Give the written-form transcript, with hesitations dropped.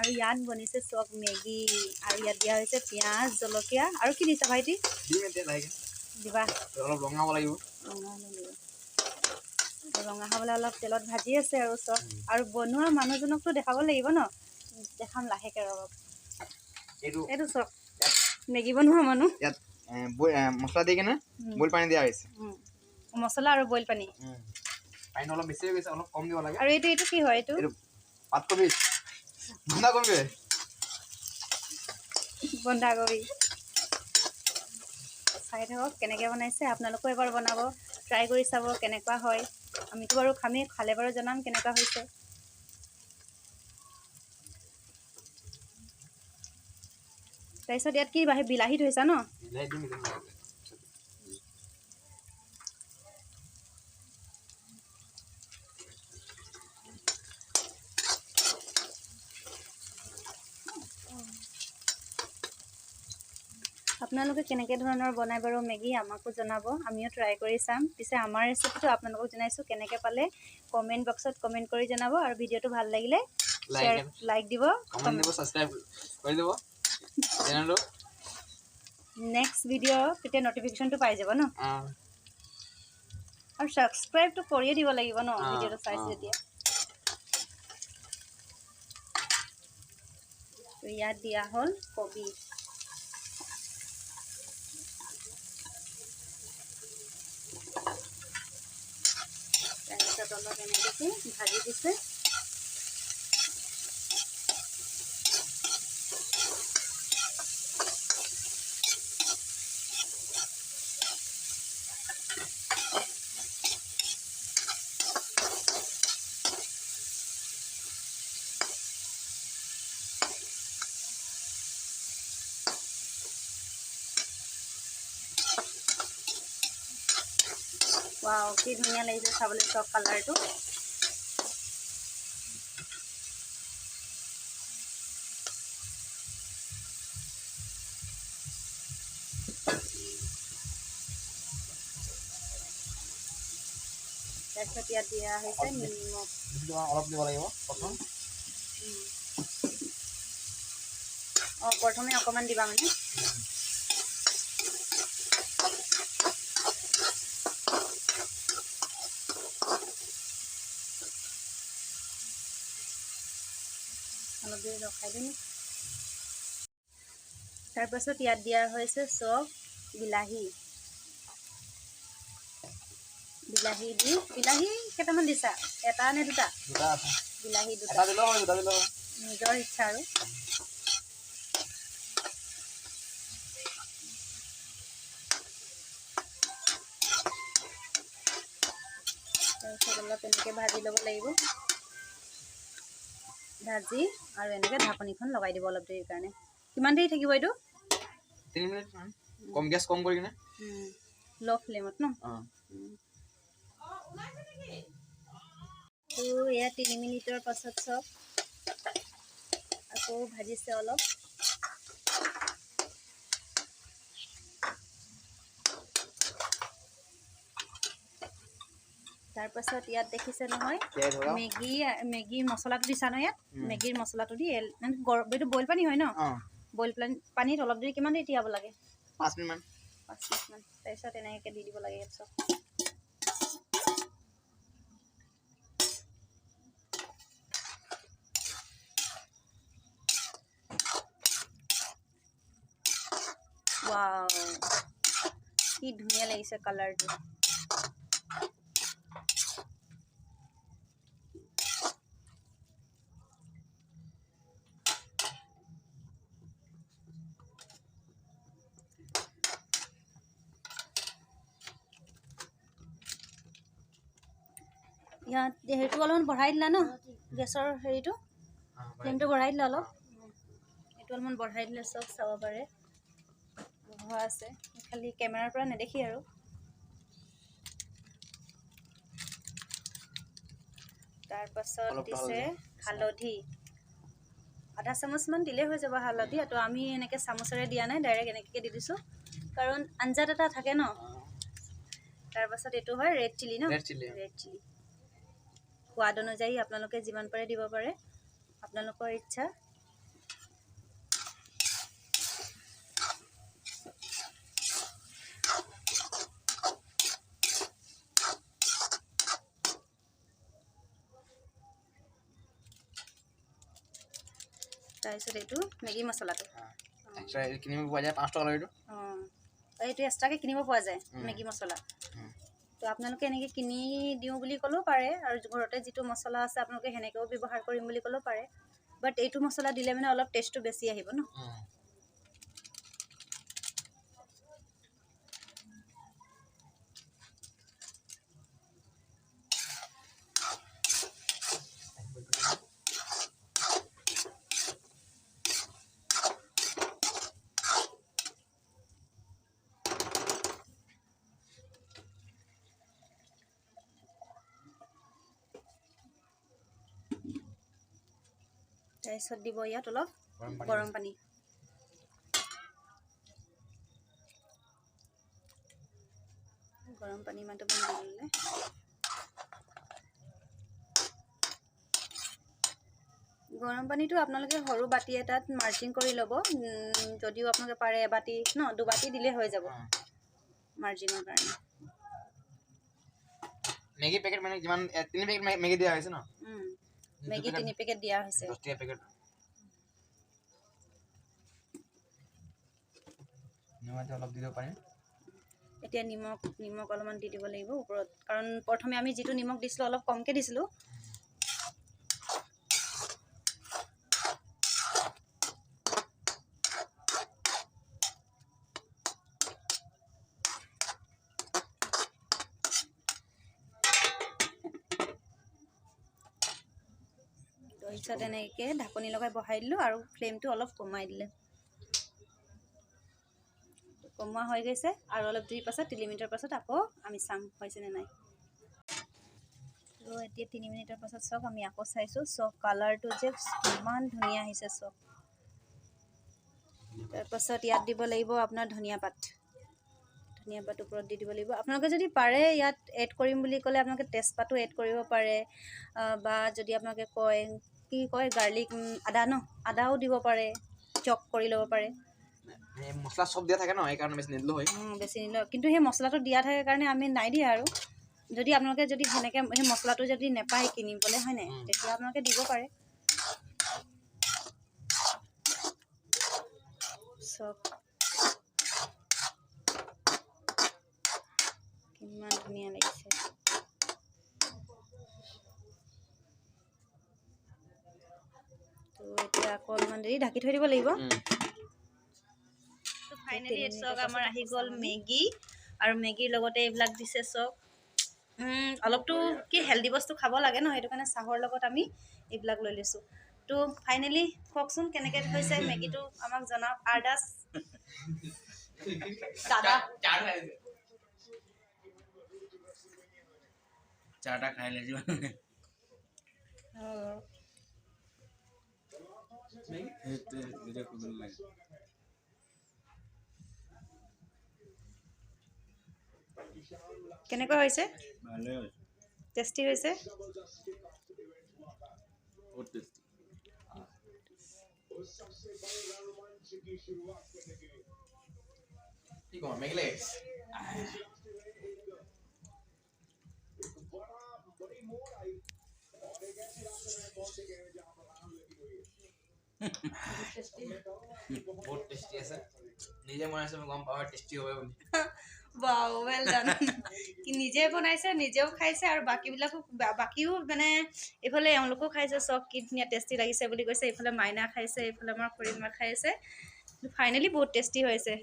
আৰু ইয়াত বনিছে চক মেগী আৰু ইয়াত দিয়া হৈছে পিঁয়াজ জলকীয়া আৰু কি দিছে ভাইটি দিবা অলপ ৰঙা হ'ব লাগিব ৰঙা হ'বলৈ অলপ তেলত ভাজি আছে আৰু চক আৰু বনোৱা মানুহজনকতো দেখাব লাগিব ন দেখাম লাহেকৈ ৰ'ব এইটো চক মেগী বনোৱা মানুহ ইয়াত মছলা দি কেনে বইল পানী দিয়া হৈছে মছলা আৰু বইল পানী পানী অলপ বেছি হৈ গৈছে অলপ কম দিব লাগে আৰু এইটো কি হয় এইটো পাতকবি বন্ধাকবি চাই থাকক কেনেকৈ বনাইছে আপোনালোকেও এবাৰ বনাব ট্ৰাই কৰি চাব কেনেকুৱা হয় আমিতো বাৰু খামেই খালে বাৰু জনাম কেনেকুৱা হৈছে তাৰপিছত ইয়াত কি বিলাহী থৈছা ন আপোনালোকে কেনেকৈ ধৰণৰ বনাই বাৰু মেগী আমাকো জনাব আমিও ট্ৰাই কৰি চাম পিছে আমাৰ ৰেচিপিটো আপোনালোকক জনাইছোঁ কেনেকৈ পালে কমেণ্ট বক্সত কমেণ্ট কৰি জনাব আৰু ভিডিঅ'টো ভাল লাগিলে লাইক দিব ছাবস্ক্ৰাইব কৰি দিব চেনেলটো নেক্সট ভিডিঅ' তেতিয়া নটিফিকেশ্যনটো পাই যাব ন আৰু ছাবস্ক্ৰাইবটো কৰিয়ে দিব লাগিব ন ভিডিঅ'টো চাইছে যেতিয়া ইয়াত দিয়া হ'ল কবি তাৰপিছত অলপ এনেকৈ ভাজি দিছে ৱাও কি ধুনীয়া লাগিছে চাবলৈ চক কালাৰটো তাৰপিছত ইয়াত দিয়া হৈছে নিমখ অলপ দিব লাগিব প্ৰথম প্ৰথমে অকণমান দিবা মানে অলপ দেৰি ৰখাই দিম তাৰপাছত ইয়াত দিয়া হৈছে চক বিলাহী কেইটামান দিছা এটা নে দুটা বিলাহী দুটা নিজৰ ইচ্ছা আৰু তাৰপিছত অলপ এনেকৈ ভাজি ল'ব লাগিব ভাজি আৰু এনেকৈ ঢাকনিখন লগাই দিব অলপ দেৰিৰ কাৰণে কিমান দেৰি থাকিব এইটো 3 মিনিট কম গেছ কম কৰি কিনে ল' ফ্লেমত ন তো এয়া 3 মিনিটৰ পাছত চব আকৌ ভাজিছে অলপ তাৰপাছত ইয়াত দেখিছে নহয় মেগী মছলাটো দিছা ন ইয়াত মেগীৰ মছলাটো দি এইটো বইল পানী হয় ন বইল পানীত অলপ দেৰি কিমান দেৰি তিয়াব লাগে 5 মিনিটমান তাৰপিছত এনেকৈ দি দিব লাগে ইয়াত চব ৱাও কি ধুনীয়া লাগিছে কালাৰটো ইয়াত হেৰিটো অলপমান বঢ়াই দিলা ন গেছৰ হেৰিটো ফ্লেমটো বঢ়াই দিলা অলপ এইটো অলপমান বঢ়াই দিলে চব চাব পাৰে বঢ়োৱা আছে খালি কেমেৰাৰ পৰা নেদেখি আৰু তাৰপাছত দিছে হালধি আধা চামুচমান দিলেই হৈ যাব হালধি আৰু আমি এনেকৈ চামুচেৰে দিয়া নাই ডাইৰেক্ট এনেকৈ দি দিছোঁ কাৰণ আঞ্জাত এটা থাকে ন তাৰপাছত এইটো হয় ৰেড চিলি ন ৰেড চিলি সোৱাদ অনুযায়ী আপোনালোকে যিমান পাৰে দিব পাৰে আপোনালোকৰ ইচ্ছা তাৰপিছত এইটো মেগী মছলাটো এক্সট্ৰা কিনিব পোৱা যায় 5 টকা লয় এইটো অঁ এইটো এক্সট্ৰাকৈ কিনিব পোৱা যায় মেগী মছলা তো আপোনালোকে এনেকৈ কিনি দিওঁ বুলি ক'লেও পাৰে আৰু ঘৰতে যিটো মছলা আছে আপোনালোকে সেনেকৈও ব্যৱহাৰ কৰিম বুলি ক'লেও পাৰে বাট এইটো মছলা দিলে মানে অলপ টেষ্টটো বেছি আহিব ন তাৰপিছত দিব ইয়াত অলপ গৰম পানী ইমানটো পানী দি দিলে গৰম পানীটো আপোনালোকে সৰু বাতি এটাত মাৰ্জিং কৰি ল'ব যদিও আপোনালোকে পাৰে এবাতি ন 2 বাতি দিলে হৈ যাব মাৰ্জিঙৰ কাৰণে মেগী পেকেট মানে যিমান 3 পেকেট মেগী দিয়া হৈছে ন মেগী 3 পেকেট দিয়া হৈছে 10 টা পেকেট নিমখ অলপ দিব পাৰিম এতিয়া নিমখ অলপমান দি দিব লাগিব ওপৰত কাৰণ প্ৰথমে আমি যিটো নিমখ দিছিলোঁ অলপ কমকৈ দিছিলোঁ তাৰপিছত এনেকৈ ঢাকনি লগাই বহাই দিলোঁ আৰু ফ্লেমটো অলপ কমাই দিলে কমোৱা হৈ গৈছে আৰু অলপ দেৰি পাছত 3 মিনিটৰ পাছত আকৌ আমি চাম হৈছেনে নাই তো এতিয়া 3 মিনিটৰ পাছত চাওক আমি আকৌ চাইছোঁ চাওক কালাৰটো যে ইমান ধুনীয়া আহিছে চাওক তাৰপাছত ইয়াত দিব লাগিব আপোনাৰ ধনিয়া পাত ওপৰত দি দিব লাগিব আপোনালোকে যদি পাৰে ইয়াত এড কৰিম বুলি ক'লে আপোনালোকে তেজপাতো এড কৰিব পাৰে বা যদি আপোনালোকে কয় গাৰ্লিক আদাও দিব পাৰে চপ কৰি ল'ব পাৰে মছলা সব দিয়া থাকে ন এই কাৰণে বেছি নিদিলেও হয় বেছি নিদিলেও কিন্তু সেই মছলাটো দিয়া থাকে কাৰণে আমি নাই দিয়া আৰু যদি আপোনালোকে যদি সেনেকৈ সেই মছলাটো যদি নেপায় কিনিবলৈ হয় নাই তেতিয়া আপোনালোকে দিব পাৰে চব কিমান ধুনীয়া লাগিছে তো এতিয়া আকৌ অলপমান দেৰি ঢাকি থৈ দিব লাগিব ফাইনেলি চক আমাৰ আহি গ'ল মেগী আৰু মেগীৰ লগতে এইবিলাক দিছে চক অলপতো কি হেল্ডি বস্তু খাব লাগে ন সেইটো কাৰণে চাহৰ লগত আমি এইবিলাক লৈ লৈছোঁ তো ফাইনেলি কওকচোন কেনেকৈ হৈছে মেগীটো আমাক জনাওক আৰদাস দাদা চাটা খাই লৈছোঁ কেনেকুৱা হৈছে ভালে হৈছে টেষ্টি হৈছে বহুত টেষ্টি কি কম মেগী লাগে বহুত টেষ্টি আছে নিজে বনাইছে মই গম পাওঁ টেষ্টি হ'ব বুলি ৱাও ৱেল ডান কি নিজে বনাইছে নিজেও খাইছে আৰু বাকীও মানে এইফালে এওঁলোকেও খাইছে চব কি ধুনীয়া টেষ্টি লাগিছে বুলি কৈছে এইফালে মাইনা খাইছে এইফালে আমাৰ খুৰীমা খাইছে ফাইনেলি বহুত টেষ্টি হৈছে